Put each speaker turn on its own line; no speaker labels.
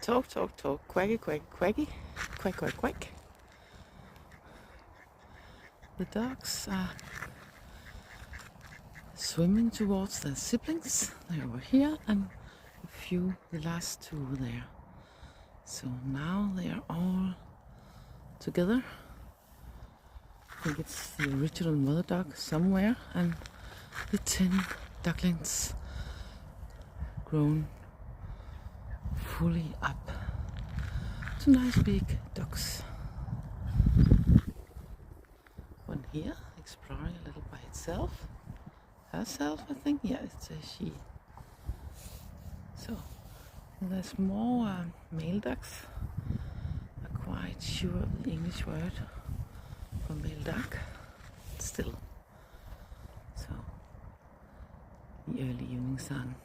Talk, talk, talk. Quacky, quacky, quacky. Quack, quack, quack. The dogs are swimming towards their siblings. They're over here and the last two there. So now they are all together. I think it's the original mother dog somewhere and the 10 ducklings grown fully up to nice big ducks. One here exploring a little by itself. Herself, I think. Yeah, it's a she. So there's more male ducks. I'm quite sure of the English word for male duck. Still. So the early evening sun.